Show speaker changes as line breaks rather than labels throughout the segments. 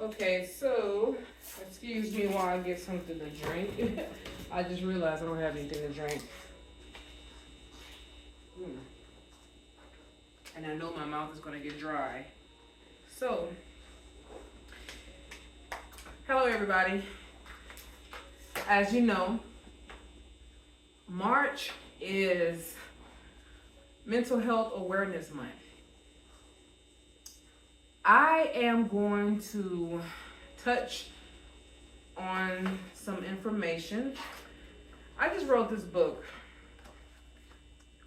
Okay, so excuse me while I get something to drink. I just realized I don't have anything to drink. And I know my mouth is going to get dry. So, hello everybody. As you know, March is Mental Health Awareness Month. I am going to touch on some information. I just wrote this book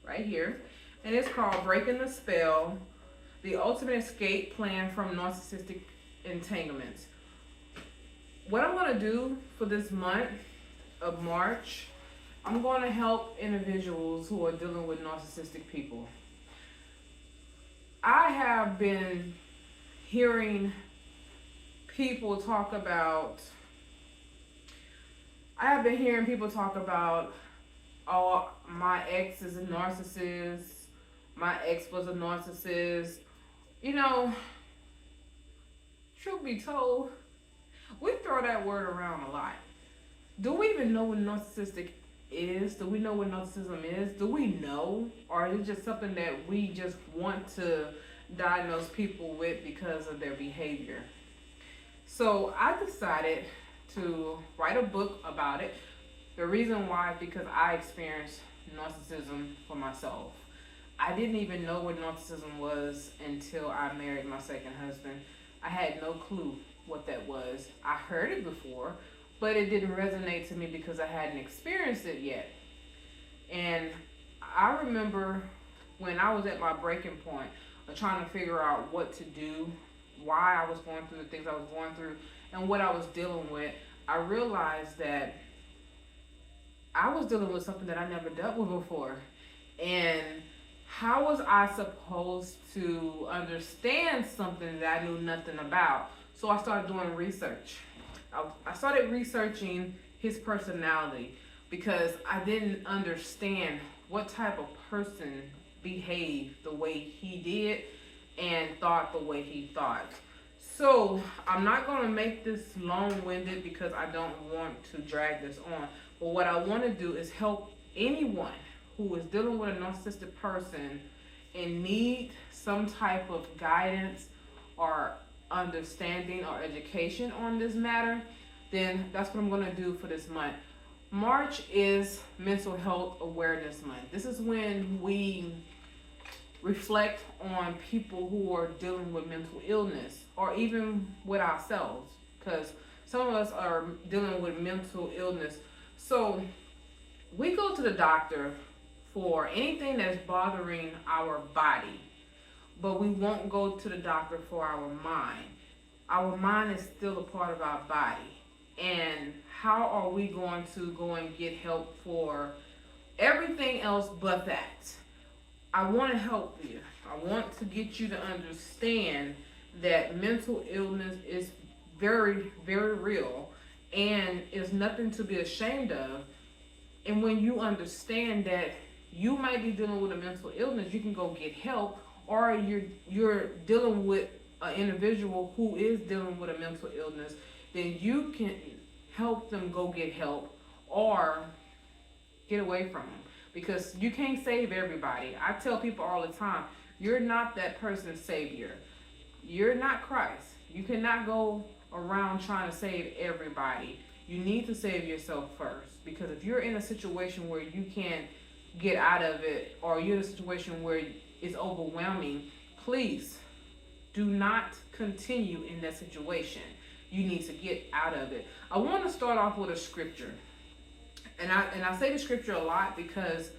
right here, and it's called Breaking the Spell, The Ultimate Escape Plan from Narcissistic Entanglements. What I'm going to do for this month of March, I'm going to help individuals who are dealing with narcissistic people. I have been hearing people talk about, oh, my ex is a narcissist, my ex was a narcissist. You know, truth be told, we throw that word around a lot. Do we even know what narcissistic is? Do we know what narcissism is? Do we know? Or is it just something that we just want to diagnose people with because of their behavior? So I decided to write a book about it. The reason why is because I experienced narcissism for myself. I didn't even know what narcissism was until I married my second husband. I had no clue what that was. I heard it before, but it didn't resonate to me because I hadn't experienced it yet. And I remember when I was at my breaking point of trying to figure out what to do, why I was going through the things I was going through, and what I was dealing with, I realized that I was dealing with something that I never dealt with before. And how was I supposed to understand something that I knew nothing about? So I started doing research. I started researching his personality because I didn't understand what type of person behaved the way he did and thought the way he thought. So I'm not going to make this long-winded because I don't want to drag this on. But what I want to do is help anyone who is dealing with a narcissistic person and need some type of guidance or understanding or education on this matter. Then that's what I'm going to do for this month. March is Mental Health Awareness Month. This is when we reflect on people who are dealing with mental illness, or even with ourselves, because some of us are dealing with mental illness. So we go to the doctor for anything that's bothering our body, but we won't go to the doctor for our mind. Our mind is still a part of our body. And how are we going to go and get help for everything else but that? I want to help you. I want to get you to understand that mental illness is very, very real and is nothing to be ashamed of. And when you understand that you might be dealing with a mental illness, you can go get help, or you're dealing with an individual who is dealing with a mental illness, then you can help them go get help or get away from them. Because you can't save everybody. I tell people all the time, you're not that person's savior. You're not Christ. You cannot go around trying to save everybody. You need to save yourself first. Because if you're in a situation where you can't get out of it, or you're in a situation where it's overwhelming, please do not continue in that situation. You need to get out of it. I want to start off with a scripture. And I say the scripture a lot because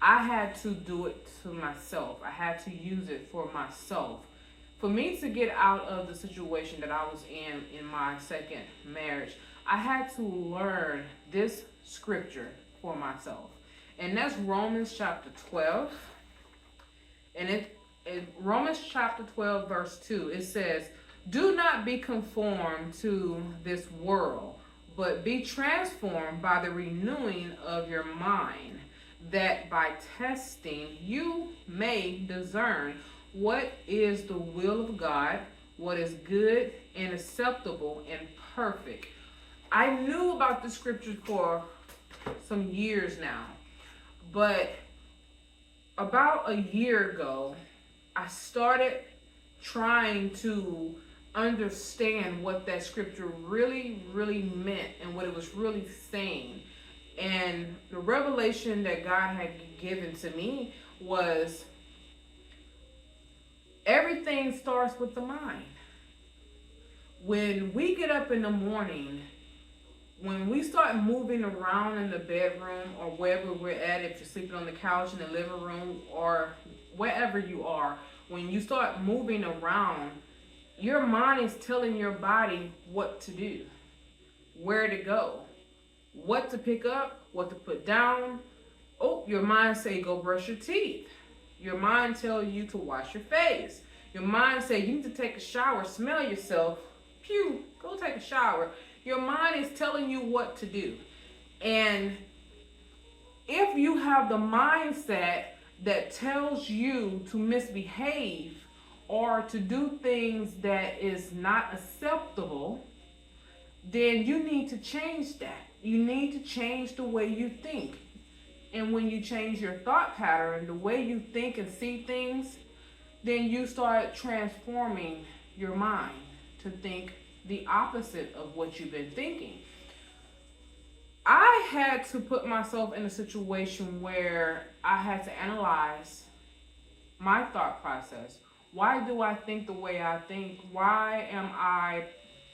I had to do it to myself. I had to use it for myself. For me to get out of the situation that I was in my second marriage, I had to learn this scripture for myself. And that's Romans chapter 12. And in Romans chapter 12, verse 2, it says, "Do not be conformed to this world, but be transformed by the renewing of your mind, that by testing you may discern what is the will of God, what is good and acceptable and perfect. I knew about the scriptures for some years now, but about a year ago, I started trying to understand what that scripture really, really meant and what it was really saying. And the revelation that God had given to me was everything starts with the mind. When we get up in the morning, when we start moving around in the bedroom or wherever we're at, if you're sleeping on the couch in the living room or wherever you are, when you start moving around, your mind is telling your body what to do, where to go, what to pick up, what to put down. Oh, your mind say go brush your teeth. Your mind tell you to wash your face. Your mind say you need to take a shower, smell yourself. Phew, go take a shower. Your mind is telling you what to do. And if you have the mindset that tells you to misbehave or to do things that is not acceptable, then you need to change that. You need to change the way you think. And when you change your thought pattern, the way you think and see things, then you start transforming your mind to think the opposite of what you've been thinking. I had to put myself in a situation where I had to analyze my thought process. Why do I think the way I think? Why am I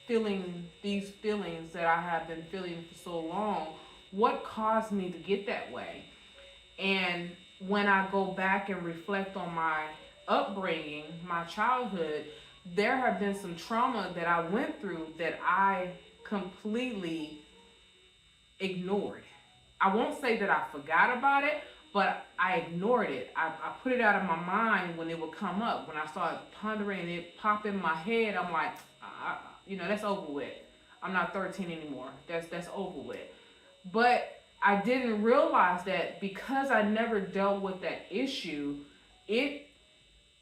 feeling these feelings that I have been feeling for so long? What caused me to get that way? And when I go back and reflect on my upbringing, my childhood, there have been some trauma that I went through that I completely ignored. I won't say that I forgot about it, but I ignored it. I put it out of my mind when it would come up. When I started pondering and it pop in my head, I'm like, that's over with. I'm not 13 anymore. That's over with. But I didn't realize that because I never dealt with that issue, it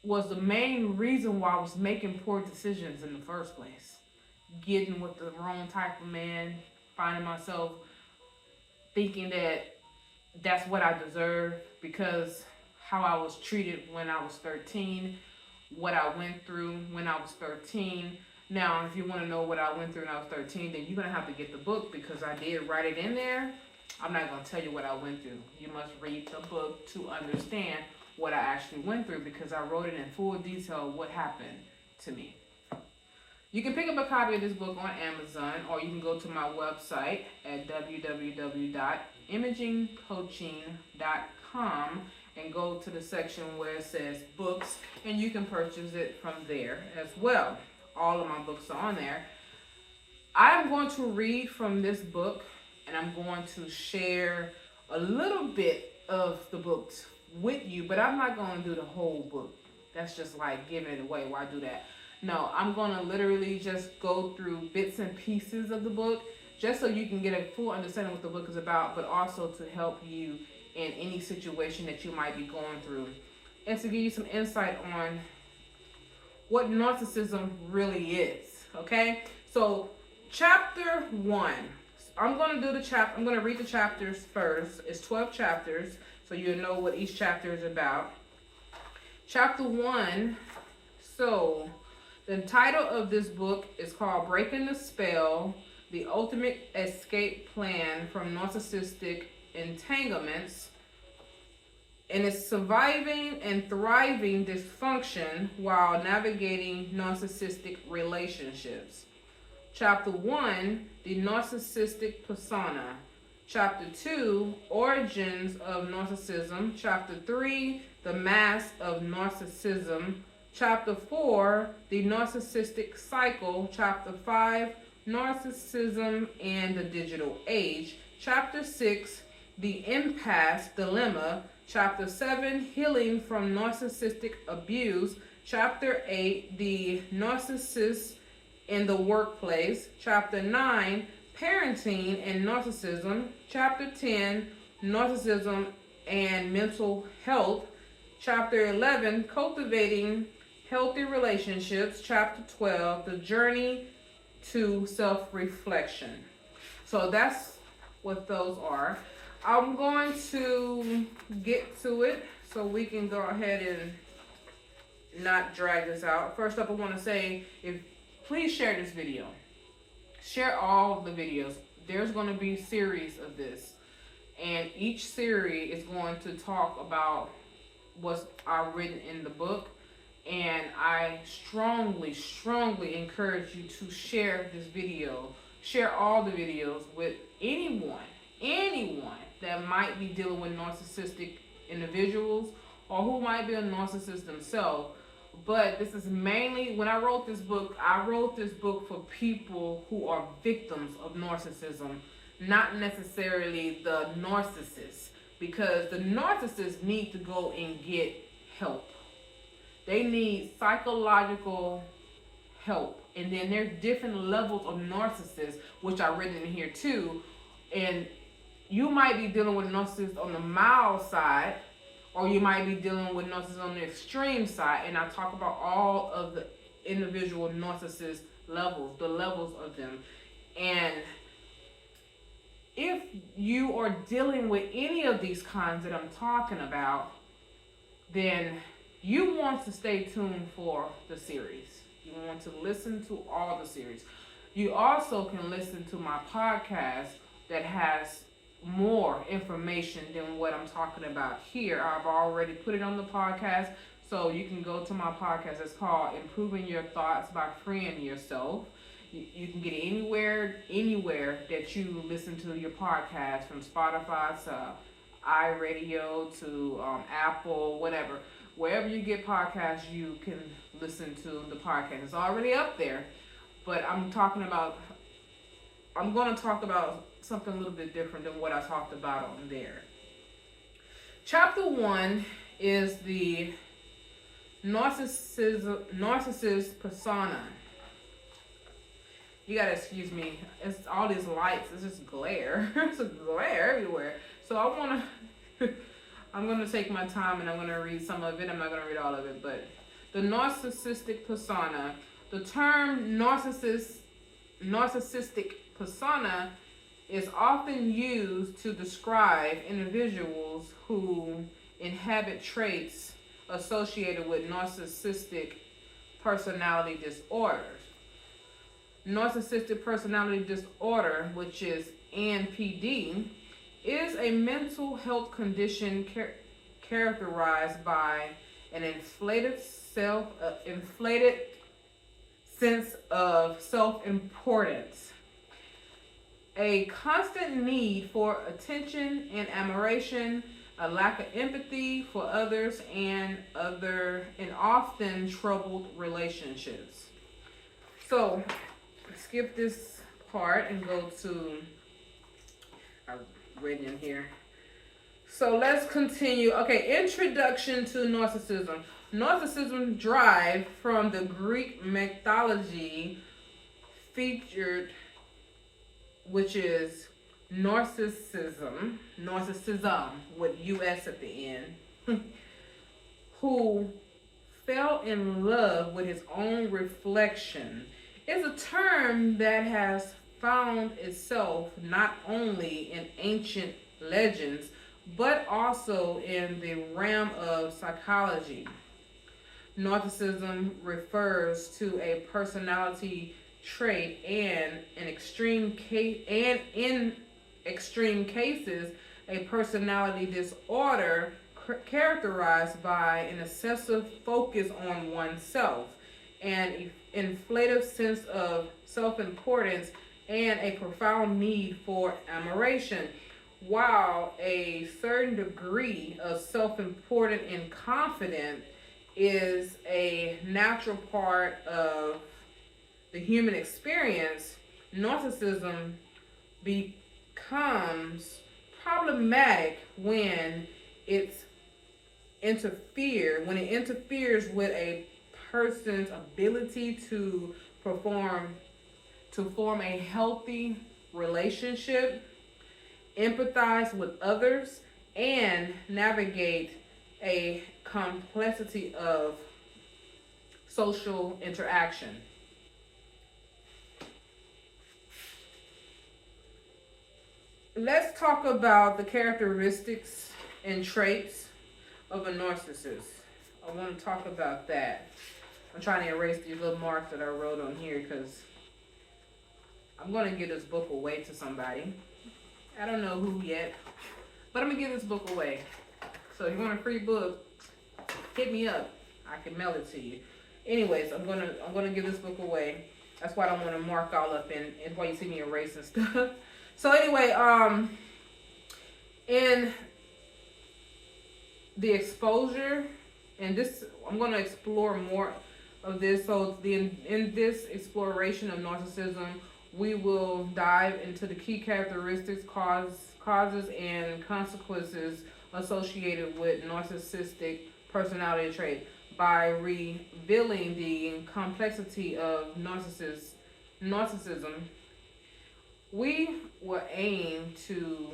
was the main reason why I was making poor decisions in the first place. Getting with the wrong type of man, finding myself thinking that that's what I deserve because how I was treated when I was 13, what I went through when I was 13. Now, if you want to know what I went through when I was 13, then you're going to have to get the book because I did write it in there. I'm not going to tell you what I went through. You must read the book to understand what I actually went through because I wrote it in full detail what happened to me. You can pick up a copy of this book on Amazon, or you can go to my website at www.imagingcoaching.com and go to the section where it says books, and you can purchase it from there as well. All of my books are on there. I'm going to read from this book, and I'm going to share a little bit of the books with you, but I'm not going to do the whole book. That's just like giving it away. Why do that? No, I'm going to literally just go through bits and pieces of the book just so you can get a full understanding of what the book is about, but also to help you in any situation that you might be going through and to give you some insight on what narcissism really is. Okay? So, chapter 1. I'm going to read the chapters first. It's 12 chapters, so you'll know what each chapter is about. Chapter 1. So, the title of this book is called Breaking the Spell, The Ultimate Escape Plan from Narcissistic Entanglements. And it's surviving and thriving dysfunction while navigating narcissistic relationships. Chapter 1, The Narcissistic Persona. Chapter 2, Origins of Narcissism. Chapter 3, The Mask of Narcissism. Chapter 4, The Narcissistic Cycle. Chapter 5, Narcissism and the Digital Age. Chapter 6, The Impasse Dilemma. Chapter 7, Healing from Narcissistic Abuse. Chapter 8, The Narcissist in the Workplace. Chapter 9, Parenting and Narcissism. Chapter 10, Narcissism and Mental Health. Chapter 11, Cultivating Healthy Relationships, Chapter 12, The Journey to Self-Reflection. So that's what those are. I'm going to get to it so we can go ahead and not drag this out. First up, I want to say, please share this video. Share all of the videos. There's going to be a series of this. And each series is going to talk about what's written in the book. And I strongly, strongly encourage you to share this video. Share all the videos with anyone that might be dealing with narcissistic individuals or who might be a narcissist themselves. But this is mainly, when I wrote this book for people who are victims of narcissism, not necessarily the narcissist, because the narcissists need to go and get help. They need psychological help. And then there's different levels of narcissists, which are written in here too. And you might be dealing with narcissists on the mild side, or you might be dealing with narcissists on the extreme side. And I talk about all of the individual narcissist levels, the levels of them. And if you are dealing with any of these kinds that I'm talking about, then you want to stay tuned for the series. You want to listen to all the series. You also can listen to my podcast that has more information than what I'm talking about here. I've already put it on the podcast, so you can go to my podcast. It's called Improving Your Thoughts by Freeing Yourself. You can get it anywhere that you listen to your podcast, from Spotify to iRadio to Apple, whatever. Wherever you get podcasts, you can listen to the podcast. It's already up there, but I'm going to talk about something a little bit different than what I talked about on there. Chapter 1 is the narcissist persona. You gotta excuse me. It's all these lights. It's just glare. It's a glare everywhere. So I'm going to take my time and I'm going to read some of it. I'm not going to read all of it, but the narcissistic persona. The term narcissistic persona is often used to describe individuals who inhabit traits associated with narcissistic personality disorders. Narcissistic personality disorder, which is NPD, is a mental health condition characterized by an inflated sense of self-importance, a constant need for attention and admiration, a lack of empathy for others, and often troubled relationships. So, skip this part and go to written in here. So let's continue. Okay, introduction to narcissism. Narcissism derived from the Greek mythology featured, which is narcissism with US at the end, who fell in love with his own reflection, is a term that has found itself not only in ancient legends, but also in the realm of psychology. Narcissism refers to a personality trait and in extreme cases, a personality disorder characterized by an excessive focus on oneself, an inflated sense of self-importance, and a profound need for admiration. While a certain degree of self-importance and confidence is a natural part of the human experience, narcissism becomes problematic when it interferes with a person's ability to form a healthy relationship, empathize with others, and navigate a complexity of social interaction. Let's talk about the characteristics and traits of a narcissist. I want to talk about that. I'm trying to erase these little marks that I wrote on here because I'm going to give this book away to somebody. I don't know who yet, but I'm going to give this book away. So if you want a free book, hit me up. I can mail it to you. Anyways, I'm gonna give this book away. That's why I don't want to mark all up and why you see me erasing stuff. So anyway, in the exposure, and this I'm gonna explore more of this. So in this exploration of narcissism, we will dive into the key characteristics, causes, and consequences associated with narcissistic personality trait by revealing the complexity of narcissism. We will aim to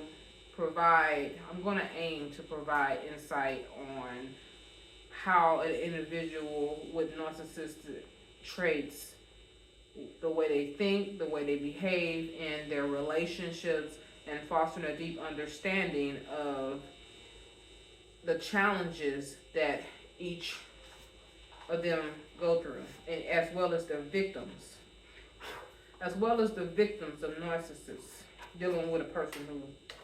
provide, I'm going to aim to provide insight on how an individual with narcissistic traits, the way they think, the way they behave in their relationships, and fostering a deep understanding of the challenges that each of them go through, and as well as the victims of narcissists, dealing with a person who's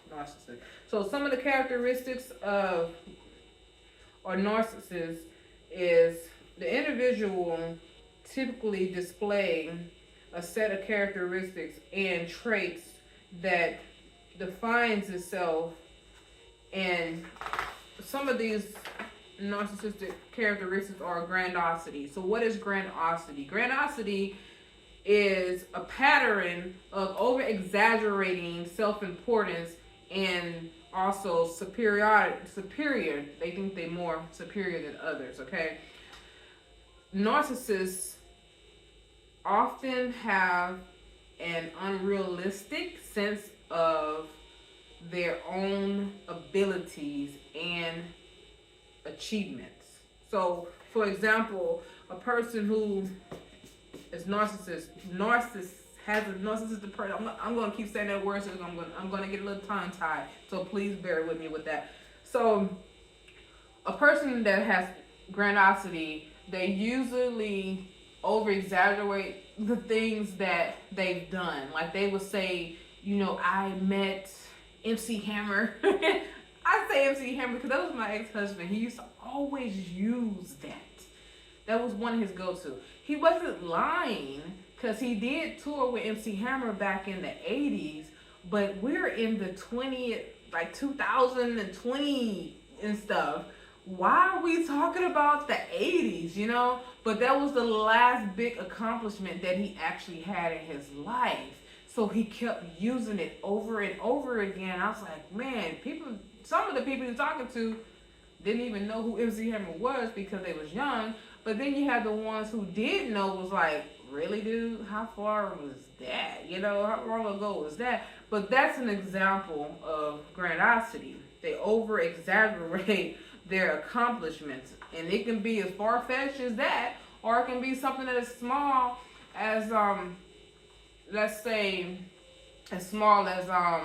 narcissist. So some of the characteristics of a narcissist is the individual typically displaying a set of characteristics and traits that defines itself, and some of these narcissistic characteristics are grandiosity. So what is grandiosity? Grandiosity is a pattern of over-exaggerating self-importance and also superior. They think they're more superior than others, okay? Narcissists often have an unrealistic sense of their own abilities and achievements. So, for example, a person who is has a narcissistic person. I'm going to keep saying that word, so I'm going to get a little tongue tied. So please bear with me with that. So, a person that has grandiosity, they usually over exaggerate the things that they've done. Like they would say, I met MC Hammer. I say MC Hammer because that was my ex-husband. He used to always use that. That was one of his go-to. He wasn't lying because he did tour with MC Hammer back in the 80s, but we're in the 2020 and stuff. Why are we talking about the 80s, But that was the last big accomplishment that he actually had in his life. So he kept using it over and over again. I was like, man, some of the people he was talking to didn't even know who MC Hammer was because they was young. But then you had the ones who did know, was like, really, dude? How far was that? How long ago was that? But that's an example of grandiosity. They over-exaggerate their accomplishments. And it can be as far-fetched as that, or it can be something as small as, let's say, as small as, I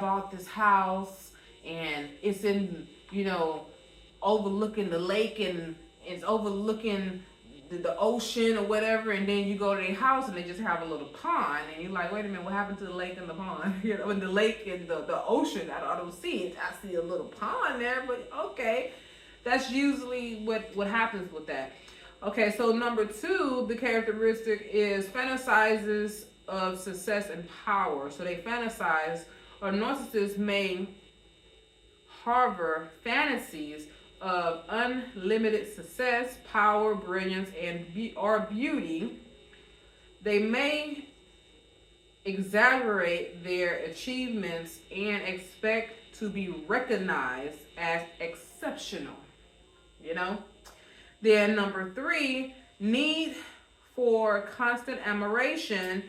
bought this house, and it's in, overlooking the lake, and it's overlooking the ocean or whatever, and then you go to their house and they just have a little pond, and you're like, wait a minute, what happened to the lake and the pond? In the lake and the ocean, I don't see it. I see a little pond there, but okay. That's usually what happens with that. Okay, so number 2, the characteristic is fantasizes of success and power. So they fantasize, or narcissists may harbor fantasies of unlimited success, power, brilliance, or beauty. They may exaggerate their achievements and expect to be recognized as exceptional. Then number 3, need for constant aberration,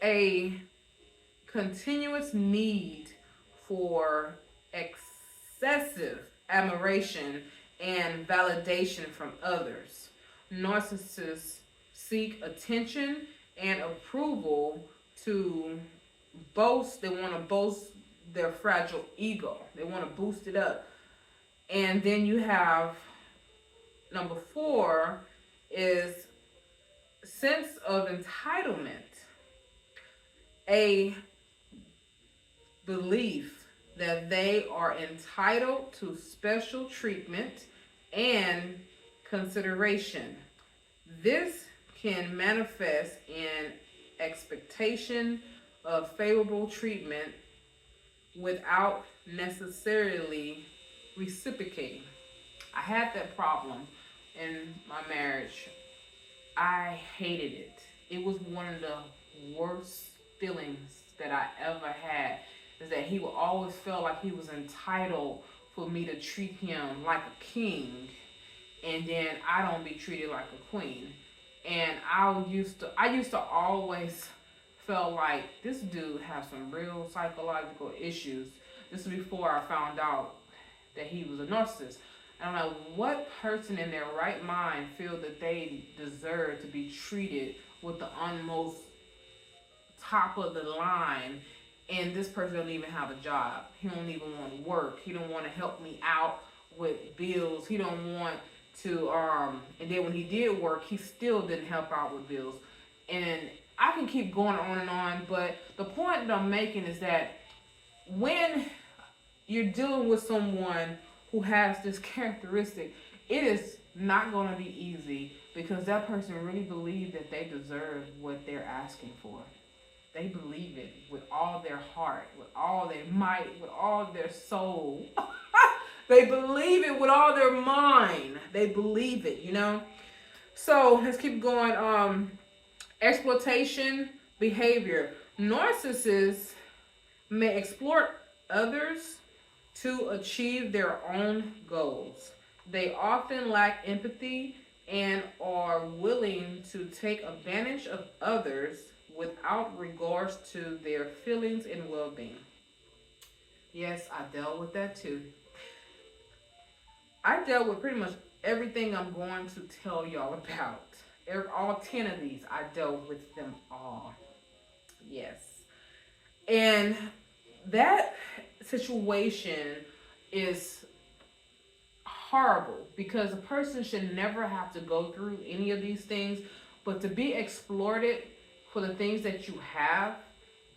a continuous need for excessive admiration and validation from others. Narcissists seek attention and approval to boast. They want to boast their fragile ego. They want to boost it up. And then you have number 4 is sense of entitlement, a belief that they are entitled to special treatment and consideration. This can manifest in expectation of favorable treatment without necessarily reciprocating. I had that problem in my marriage. I hated it. It was one of the worst feelings that I ever had, is that he would always feel like he was entitled for me to treat him like a king, and then I don't be treated like a queen. And I used to always feel like this dude has some real psychological issues. This was before I found out that he was a narcissist. I don't know what person in their right mind feel that they deserve to be treated with the utmost top of the line, and this person don't even have a job. He don't even want to work. He don't want to help me out with bills. He don't want to and then when he did work, he still didn't help out with bills. And I can keep going on and on, but the point that I'm making is that when you're dealing with someone who has this characteristic, it is not going to be easy, because that person really believes that they deserve what they're asking for. They believe it with all their heart, with all their might, with all their soul. They believe it with all their mind. They believe it, you know? So let's keep going. Exploitation behavior. Narcissists may exploit others to achieve their own goals. They often lack empathy and are willing to take advantage of others without regards to their feelings and well-being. Yes, I dealt with that too. I dealt with pretty much everything I'm going to tell y'all about. All 10 of these, I dealt with them all. Yes. And that situation is horrible, because a person should never have to go through any of these things, but to be exploited for the things that you have,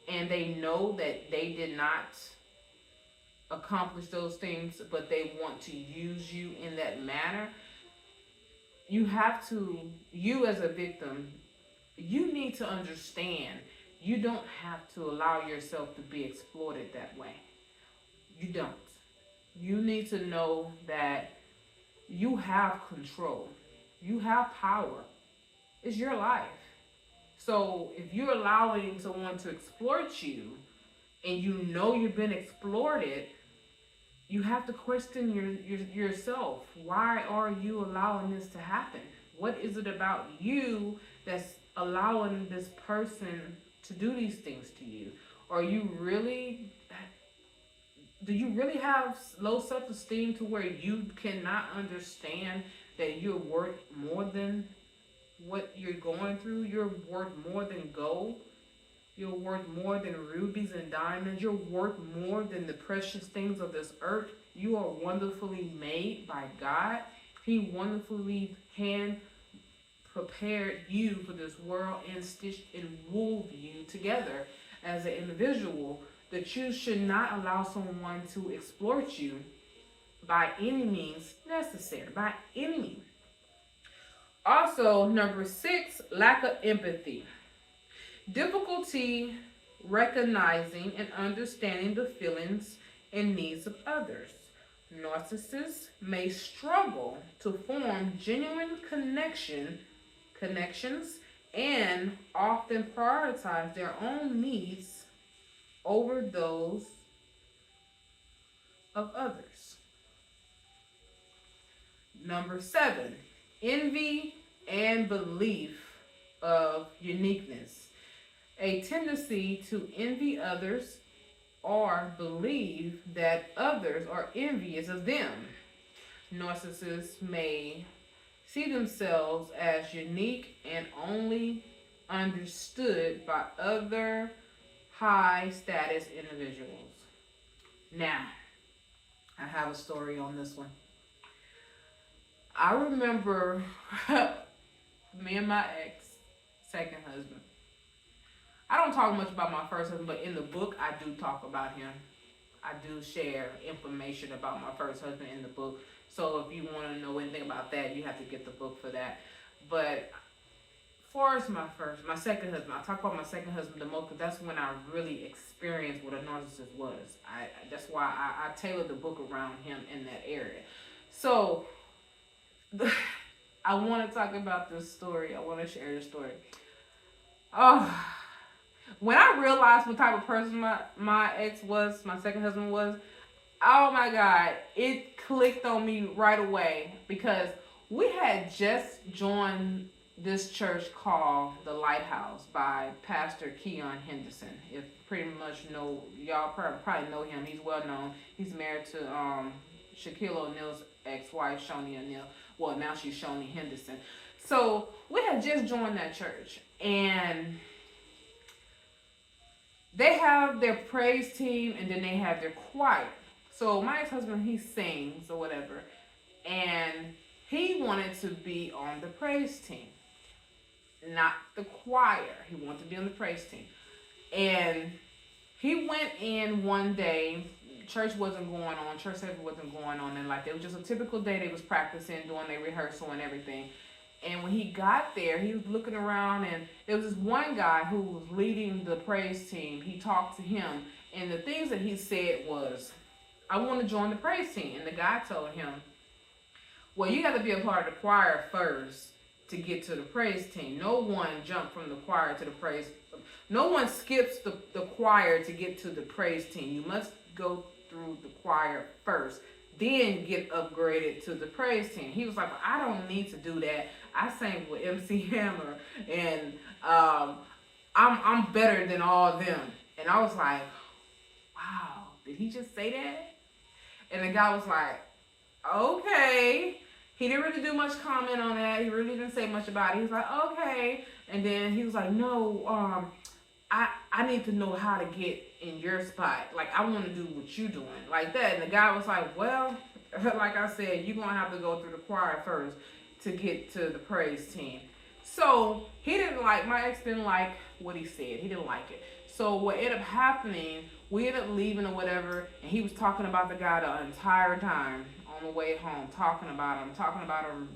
and they know that they did not accomplish those things, but they want to use you in that manner. You as a victim, you need to understand, you don't have to allow yourself to be exploited that way. You don't. You need to know that you have control. You have power. It's your life. So if you're allowing someone to exploit you, and you know you've been exploited, you have to question yourself. Why are you allowing this to happen? What is it about you that's allowing this person to do these things to you? Do you really have low self-esteem to where you cannot understand that you're worth more than what you're going through? You're worth more than gold. You're worth more than rubies and diamonds. You're worth more than the precious things of this earth. You are wonderfully made by God. He wonderfully hand prepared you for this world and stitched and wove you together as an individual, that you should not allow someone to exploit you by any means necessary, by any means. Also, number 6, lack of empathy. Difficulty recognizing and understanding the feelings and needs of others. Narcissists may struggle to form genuine connections and often prioritize their own needs over those of others. Number 7, envy and belief of uniqueness. A tendency to envy others or believe that others are envious of them. narcissists may see themselves as unique and only understood by other high status individuals. Now, I have a story on this one. I remember me and my second husband. I don't talk much about my first husband, but in the book, I do talk about him. I do share information about my first husband in the book. So if you want to know anything about that, you have to get the book for that. But as far as my second husband, I talk about my second husband the most because that's when I really experienced what a narcissist was. That's why I tailored the book around him in that area. So I want to talk about this story. I want to share this story. When I realized what type of person my ex was, my second husband was, oh my God, it clicked on me right away because we had just joined this church called The Lighthouse by Pastor Keon Henderson. If pretty much know, y'all probably know him. He's well known. He's married to Shaquille O'Neal's ex-wife, Shoni O'Neal. Well, now she's Shoni Henderson. So we had just joined that church, and they have their praise team, and then they have their choir. So my ex-husband, he sings or whatever, and he wanted to be on the praise team, not the choir. He wanted to be on the praise team. And he went in one day, church wasn't going on, church service wasn't going on, and like it was just a typical day. They was practicing, doing their rehearsal and everything. And when he got there, he was looking around, and there was this one guy who was leading the praise team. He talked to him, and the things that he said was, I want to join the praise team. And the guy told him, well, you got to be a part of the choir first to get to the praise team. No one jumped from the choir to the praise. No one skips the choir to get to the praise team. You must go through the choir first, then get upgraded to the praise team. He was like, well, I don't need to do that. I sang with MC Hammer, and I'm better than all of them. And I was like, wow, did he just say that? And the guy was like, okay. He didn't really do much comment on that. He really didn't say much about it. He was like, okay. And then he was like, no, I need to know how to get in your spot. Like, I want to do what you're doing. Like that. And the guy was like, well, like I said, you're going to have to go through the choir first to get to the praise team. So my ex didn't like what he said. He didn't like it. So what ended up happening, we ended up leaving or whatever, and he was talking about the guy the entire time on the way home, talking about him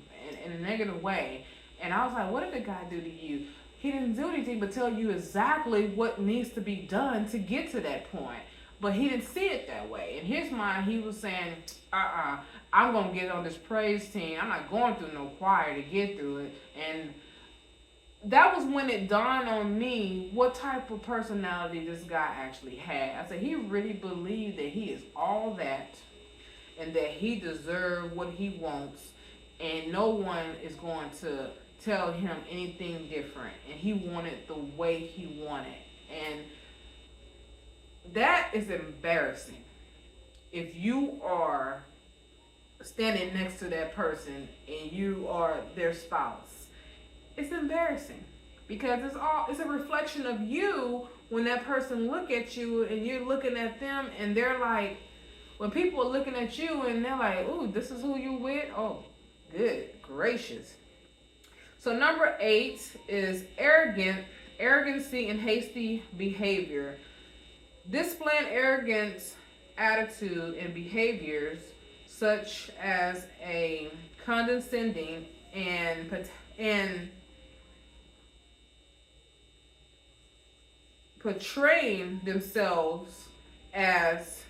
in a negative way. And I was like, what did the guy do to you? He didn't do anything but tell you exactly what needs to be done to get to that point. But he didn't see it that way. In his mind, he was saying, I'm going to get on this praise team. I'm not going through no choir to get through it. And that was when it dawned on me what type of personality this guy actually had. I said, he really believed that he is all that and that he deserved what he wants, and no one is going to tell him anything different. And he wanted the way he wanted. And that is embarrassing. If you are standing next to that person and you are their spouse, it's embarrassing because it's a reflection of you when that person look at you and you're looking at them, and they're like, when people are looking at you and they're like, ooh, this is who you with? Oh, good gracious. So number 8 is arrogancy and hasty behavior. Displaying arrogance, attitude, and behaviors such as a condescending and portraying themselves as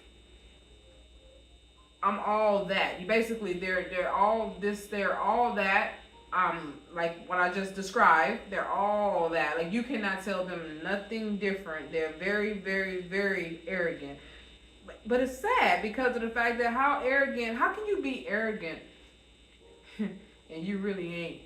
I'm all that. You basically they're all this, they're all that. Like what I just described, they're all that. Like you cannot tell them nothing different. They're very, very, very arrogant. But it's sad because of the fact that how can you be arrogant and you really ain't,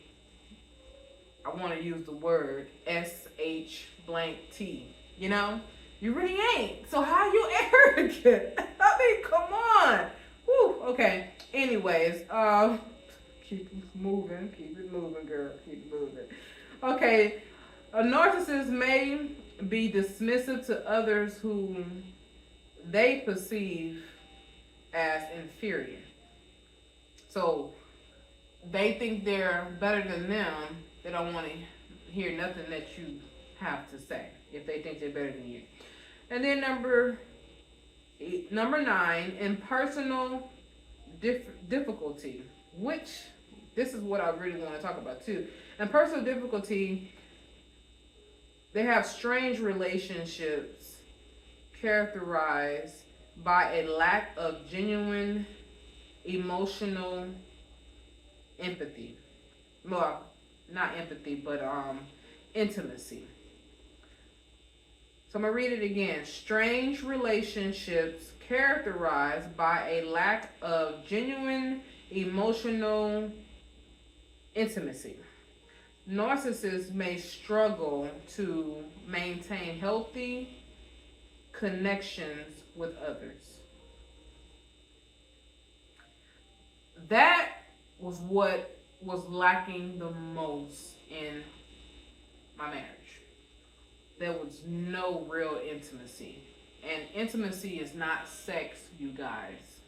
I want to use the word SH_T, you know? You really ain't. So how you arrogant? I mean, come on. Whew, okay. Anyways, keep it moving, girl, keep it moving. Okay, a narcissist may be dismissive to others whom they perceive as inferior. So they think they're better than them. They don't want to hear nothing that you have to say if they think they're better than you. And then number 9, impersonal difficulty, which this is what I really want to talk about too. Impersonal difficulty, they have strange relationships characterized by a lack of genuine emotional empathy. Well, not empathy, but intimacy. So I'm going to read it again. Strange relationships characterized by a lack of genuine emotional intimacy. Narcissists may struggle to maintain healthy connections with others. That was what was lacking the most in my marriage. There was no real intimacy. And intimacy is not sex, you guys.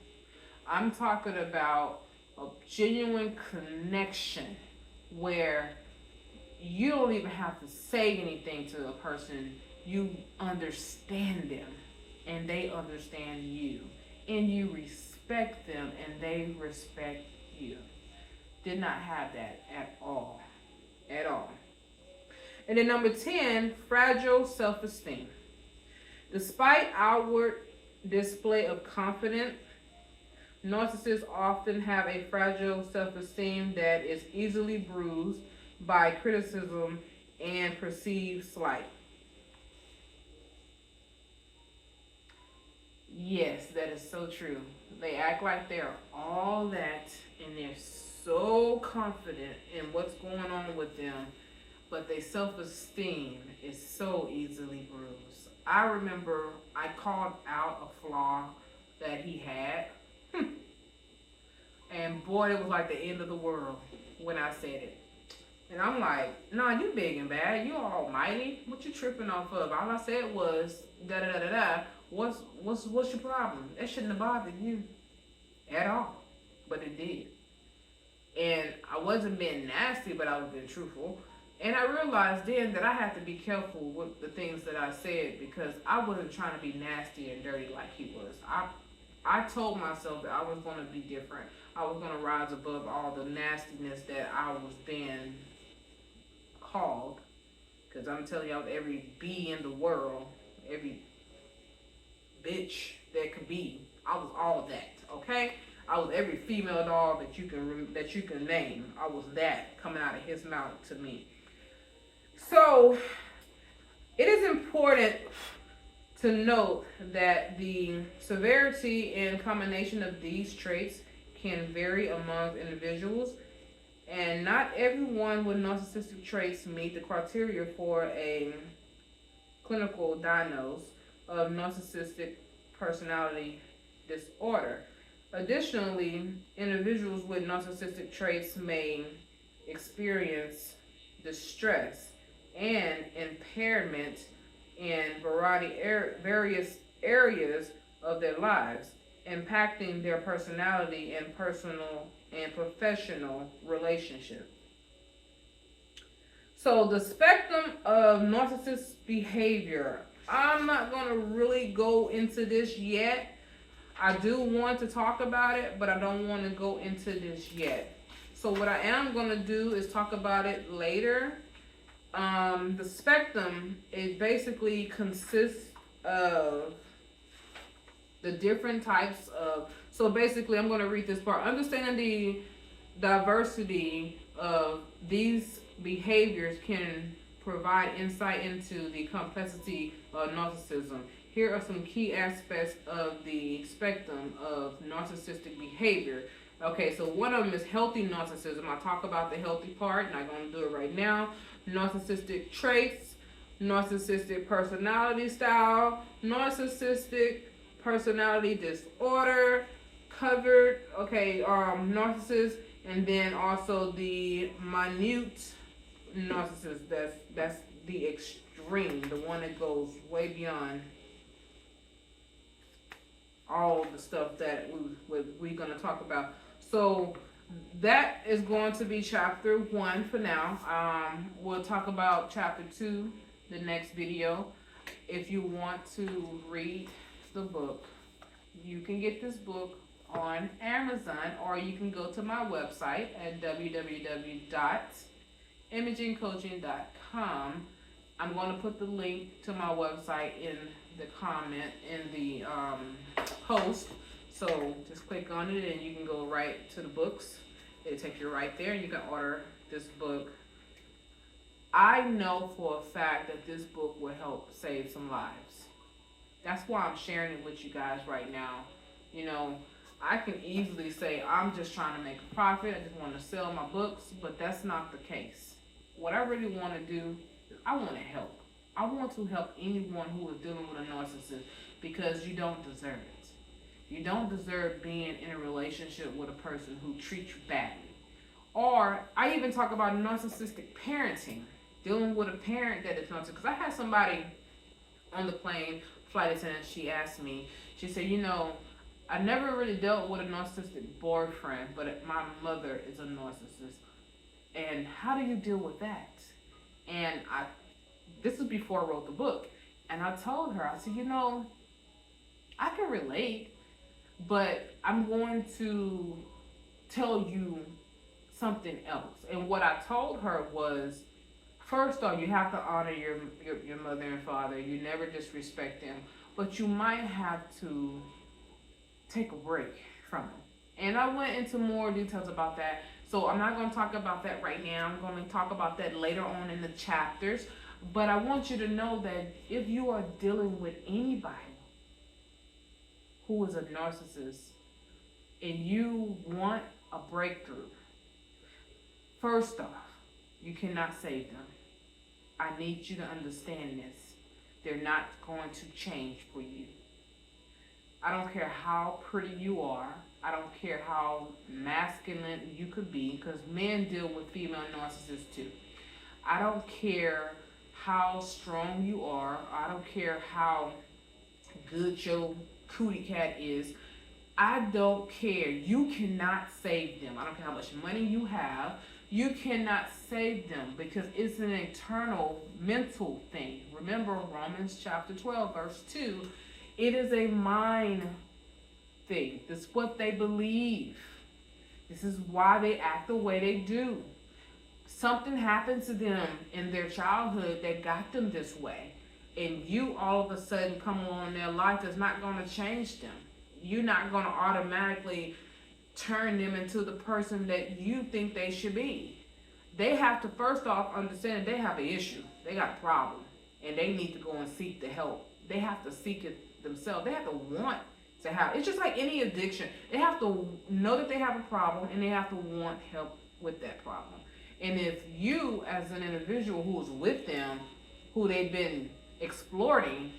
I'm talking about a genuine connection where you don't even have to say anything to a person. You understand them and they understand you. And you respect them and they respect you. Did not have that at all. At all. And then number 10, fragile self-esteem. Despite outward display of confidence, narcissists often have a fragile self-esteem that is easily bruised by criticism and perceived slight. Yes, that is so true. They act like they're all that and they're so confident in what's going on with them, but their self-esteem is so easily bruised. I remember I called out a flaw that he had, and boy, it was like the end of the world when I said it. And I'm like, nah, you big and bad. You almighty. What you tripping off of? All I said was, da-da-da-da-da. What's your problem? That shouldn't have bothered you at all. But it did. And I wasn't being nasty, but I was being truthful. And I realized then that I had to be careful with the things that I said because I wasn't trying to be nasty and dirty like he was. I told myself that I was going to be different. I was going to rise above all the nastiness that I was being called. Because I'm telling y'all, every bee in the world, every bitch that could be, I was all that, okay? I was every female dog that you can name. I was that coming out of his mouth to me. So it is important to note that the severity and combination of these traits can vary among individuals, and not everyone with narcissistic traits meet the criteria for a clinical diagnosis of narcissistic personality disorder. Additionally, individuals with narcissistic traits may experience distress and impairment in various areas of their lives, impacting their personality and personal and professional relationships. So the spectrum of narcissist behavior, I'm not going to really go into this yet. I do want to talk about it, but I don't want to go into this yet. So what I am going to do is talk about it later. The spectrum, it basically consists of the different types of, so basically I'm going to read this part. Understanding the diversity of these behaviors can provide insight into the complexity of narcissism. Here are some key aspects of the spectrum of narcissistic behavior. Okay, so one of them is healthy narcissism. I'll talk about the healthy part, and I'm going to do it right now. Narcissistic traits, narcissistic personality style, narcissistic personality disorder, covered, okay, narcissist, and then also the minute narcissist. That's the extreme, the one that goes way beyond all the stuff that we're going to talk about. So that is going to be chapter 1 for now. We'll talk about chapter 2 the next video. If you want to read the book, you can get this book on Amazon, or you can go to my website at www.imagingcoaching.com. I'm going to put the link to my website in the comment in the post. So just click on it and you can go right to the books. It'll take you right there and you can order this book. I know for a fact that this book will help save some lives. That's why I'm sharing it with you guys right now. You know, I can easily say I'm just trying to make a profit. I just want to sell my books, but that's not the case. What I really want to do is I want to help. I want to help anyone who is dealing with a narcissist, because you don't deserve it. You don't deserve being in a relationship with a person who treats you badly. Or I even talk about narcissistic parenting, dealing with a parent that is narcissistic. Because I had somebody on the plane, flight attendant, she asked me, she said, you know, I never really dealt with a narcissistic boyfriend, but my mother is a narcissist. And how do you deal with that? And this was before I wrote the book. And I told her, I said, you know, I can relate, but I'm going to tell you something else. And what I told her was, first off, you have to honor your mother and father. You never disrespect them. But you might have to take a break from them. And I went into more details about that. So I'm not going to talk about that right now. I'm going to talk about that later on in the chapters. But I want you to know that if you are dealing with anybody who is a narcissist and you want a breakthrough, first off, you cannot save them. I need you to understand this. They're not going to change for you. I don't care how pretty you are. I don't care how masculine you could be, because men deal with female narcissists too. I don't care how strong you are. I don't care how good your cootie cat is. I don't care. You cannot save them. I don't care how much money you have. You cannot save them, because it's an internal mental thing. Remember Romans chapter 12, verse 2. It is a mind thing. This is what they believe. This is why they act the way they do. Something happened to them in their childhood that got them this way. And you all of a sudden come along in their life that's not going to change them. You're not going to automatically turn them into the person that you think they should be. They have to first off understand that they have an issue. They got a problem. And they need to go and seek the help. They have to seek it themselves. They have to want to have. It's just like any addiction. They have to know that they have a problem, and they have to want help with that problem. And if you, as an individual who's with them, who they've been exploiting,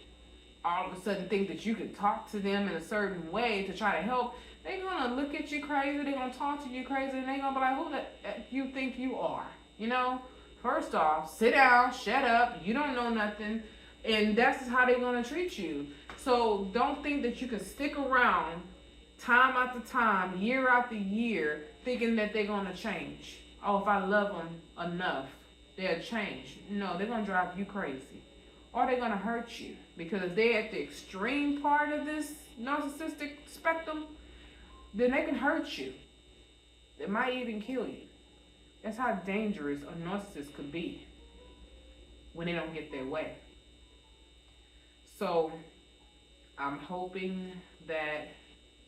all of a sudden think that you can talk to them in a certain way to try to help, they're going to look at you crazy, they're going to talk to you crazy, and they're going to be like, who the you think you are? You know? First off, sit down, shut up, you don't know nothing, and that's how they're going to treat you. So don't think that you can stick around time after time, year after year, thinking that they're going to change. Oh, if I love them enough, they'll change. No, they're going to drive you crazy. Or they're going to hurt you. Because if they're at the extreme part of this narcissistic spectrum, then they can hurt you. They might even kill you. That's how dangerous a narcissist could be when they don't get their way. So I'm hoping that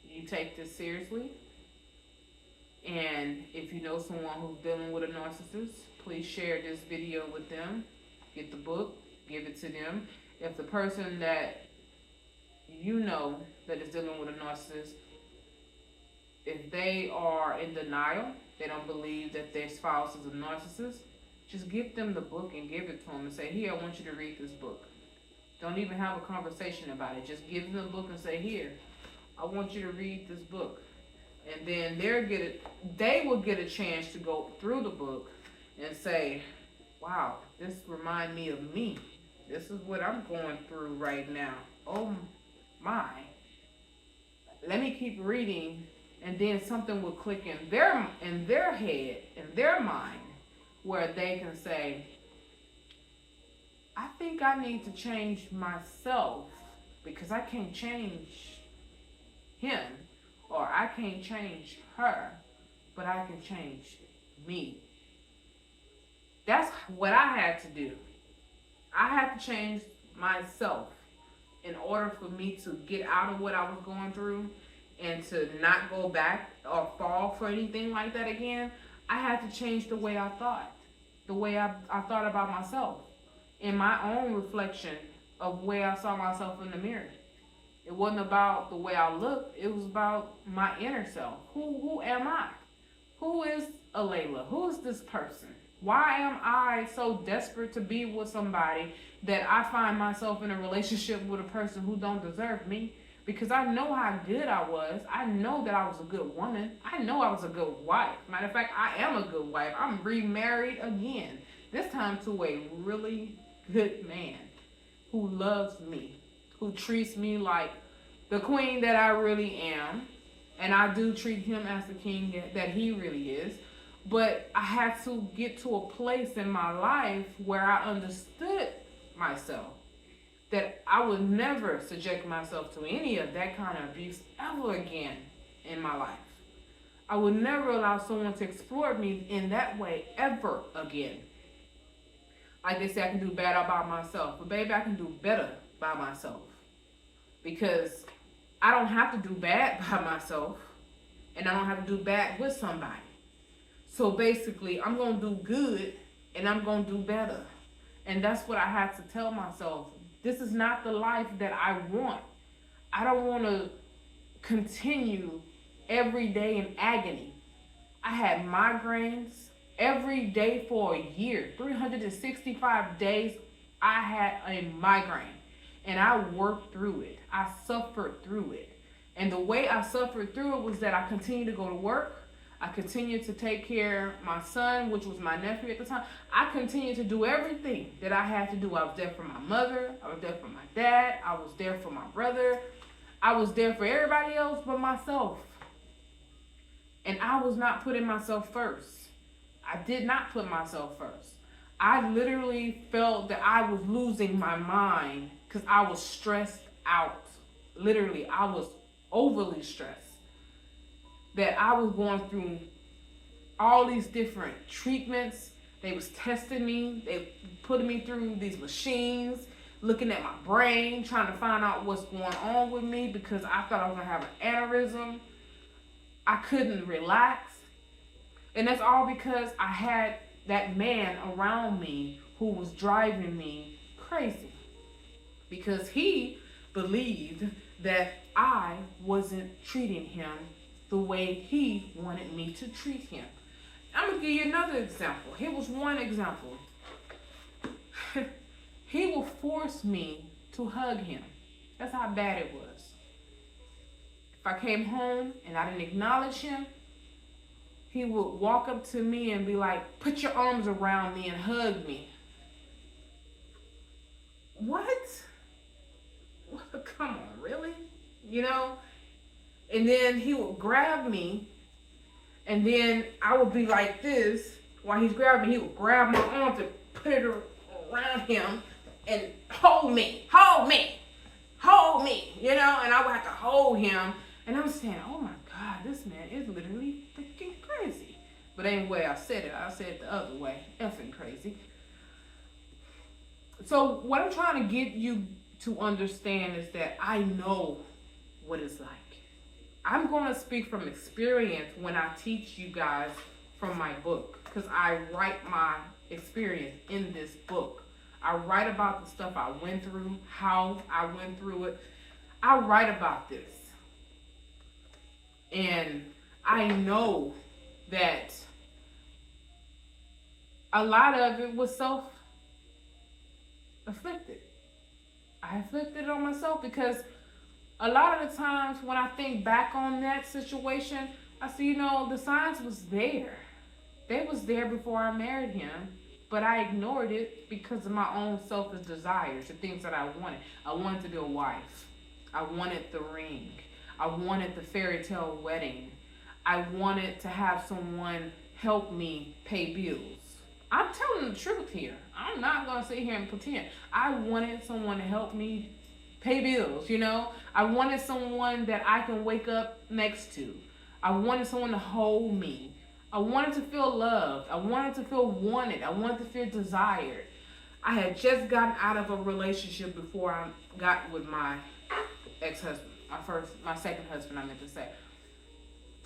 you take this seriously. And if you know someone who's dealing with a narcissist, please share this video with them. Get the book, give it to them. If the person that you know that is dealing with a narcissist, if they are in denial, they don't believe that their spouse is a narcissist, just give them the book and give it to them and say, here, I want you to read this book. Don't even have a conversation about it. Just give them the book and say, here, I want you to read this book. And then they will get a chance to go through the book and say, wow, this reminds me of me. This is what I'm going through right now. Oh my. Let me keep reading, and then something will click in their head, in their mind, where they can say, I think I need to change myself because I can't change him, or I can't change her, but I can change me. That's what I had to do. I had to change myself in order for me to get out of what I was going through and to not go back or fall for anything like that again. I had to change the way I thought, the way I thought about myself, in my own reflection of the way I saw myself in the mirror. It wasn't about the way I looked. It was about my inner self. Who am I? Who is Alayla? Who is this person? Why am I so desperate to be with somebody that I find myself in a relationship with a person who don't deserve me? Because I know how good I was. I know that I was a good woman. I know I was a good wife. Matter of fact, I am a good wife. I'm remarried again. This time to a really good man who loves me, who treats me like the queen that I really am. And I do treat him as the king that he really is. But I had to get to a place in my life where I understood myself, that I would never subject myself to any of that kind of abuse ever again in my life. I would never allow someone to exploit me in that way ever again. Like they say, I can do bad by myself. But baby, I can do better by myself. Because I don't have to do bad by myself. And I don't have to do bad with somebody. So basically, I'm going to do good and I'm going to do better. And that's what I had to tell myself. This is not the life that I want. I don't want to continue every day in agony. I had migraines every day for a year. 365 days I had a migraine. And I worked through it. I suffered through it. And the way I suffered through it was that I continued to go to work. I continued to take care of my son, which was my nephew at the time. I continued to do everything that I had to do. I was there for my mother. I was there for my dad. I was there for my brother. I was there for everybody else but myself. And I was not putting myself first. I did not put myself first. I literally felt that I was losing my mind because I was stressed out. Literally, I was overly stressed. That I was going through all these different treatments. They was testing me. They putting me through these machines, looking at my brain, trying to find out what's going on with me because I thought I was going to have an aneurysm. I couldn't relax. And that's all because I had that man around me who was driving me crazy. Because he believed that I wasn't treating him the way he wanted me to treat him. I'm going to give you another example. Here was one example. He will force me to hug him. That's how bad it was. If I came home and I didn't acknowledge him, he would walk up to me and be like, put your arms around me and hug me. What? Come on, really? You know? And then he would grab me, and then I would be like this. While he's grabbing me, he would grab my arms and put it around him and hold me, you know? And I would have to hold him. And I'm saying, oh my God, this man is literally freaking crazy. But anyway, I said it the other way, effing crazy. So what I'm trying to get you to understand is that I know what it's like. I'm going to speak from experience when I teach you guys from my book, because I write my experience in this book. I write about the stuff I went through, how I went through it. I write about this. And I know that a lot of it was self-afflicted. I inflicted it on myself because a lot of the times when I think back on that situation, I said, the signs was there. They was there before I married him, but I ignored it because of my own selfish desires, the things that I wanted. I wanted to be a wife. I wanted the ring. I wanted the fairy tale wedding. I wanted to have someone help me pay bills. I'm telling the truth here. I'm not going to sit here and pretend. I wanted someone to help me pay bills, I wanted someone that I can wake up next to. I wanted someone to hold me. I wanted to feel loved. I wanted to feel wanted. I wanted to feel desired. I had just gotten out of a relationship before I got with my ex-husband. My second husband, I meant to say.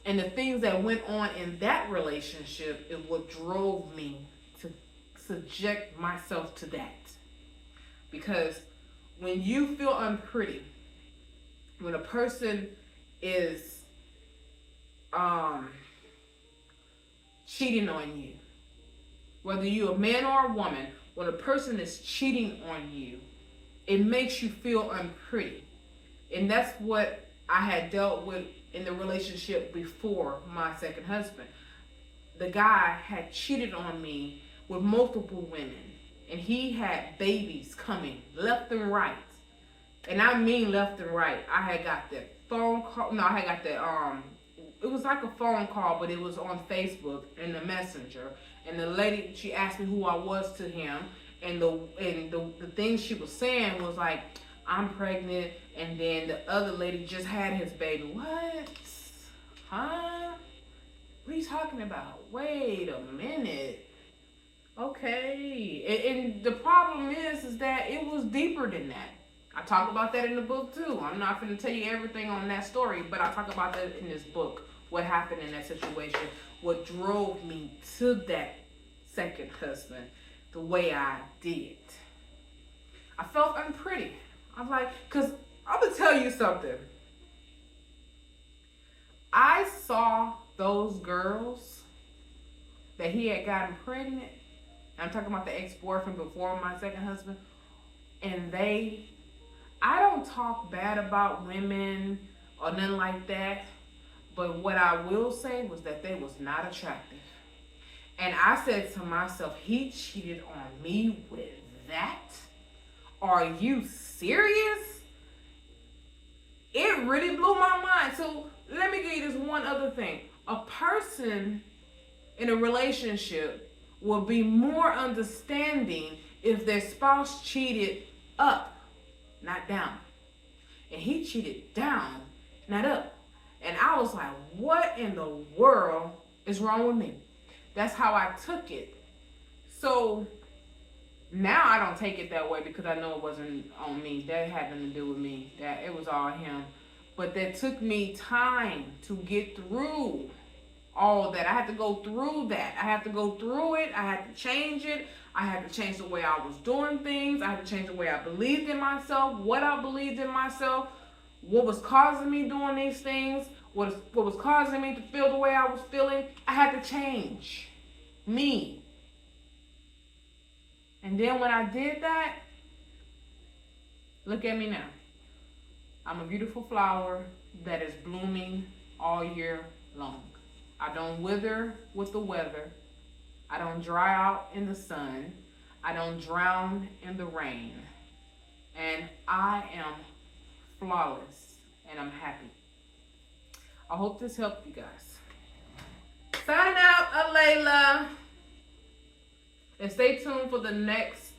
And the things that went on in that relationship is what drove me to subject myself to that. Because when you feel unpretty, when a person is cheating on you, whether you're a man or a woman, when a person is cheating on you, it makes you feel unpretty. And that's what I had dealt with in the relationship before my second husband. The guy had cheated on me with multiple women, and he had babies coming left and right. And I mean left and right. I had got that phone call. No, I had got that, it was like a phone call, but it was on Facebook in the messenger. And the lady, she asked me who I was to him. And the thing she was saying was like, I'm pregnant, and then the other lady just had his baby. What? Huh? What are you talking about? Wait a minute. Okay. And the problem is that it was deeper than that. I talk about that in the book too. I'm not going to tell you everything on that story, but I talk about that in this book. What happened in that situation, what drove me to that second husband the way I did. I felt unpretty. I'm like, because I'm going to tell you something. I saw those girls that he had gotten pregnant. I'm talking about the ex-boyfriend before my second husband. And I don't talk bad about women or nothing like that. But what I will say was that they was not attractive. And I said to myself, he cheated on me with that? Are you serious? It really blew my mind. So let me give you this one other thing. A person in a relationship will be more understanding if their spouse cheated up, not down. And he cheated down, not up. And I was like, what in the world is wrong with me? That's how I took it. So now I don't take it that way because I know it wasn't on me. That had nothing to do with me. That it was all him. But that took me time to get through all that. I had to go through that. I had to go through it. I had to change it. I had to change the way I was doing things. I had to change the way I believed in myself, what I believed in myself, what was causing me doing these things, what was causing me to feel the way I was feeling. I had to change me. And then when I did that, look at me now. I'm a beautiful flower that is blooming all year long. I don't wither with the weather. I don't dry out in the sun. I don't drown in the rain. And I am flawless and I'm happy. I hope this helped you guys. Signing out, Alayla. And stay tuned for the next,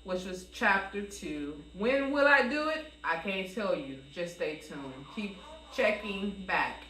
which was chapter 2. When will I do it? I can't tell you. Just stay tuned. Keep checking back.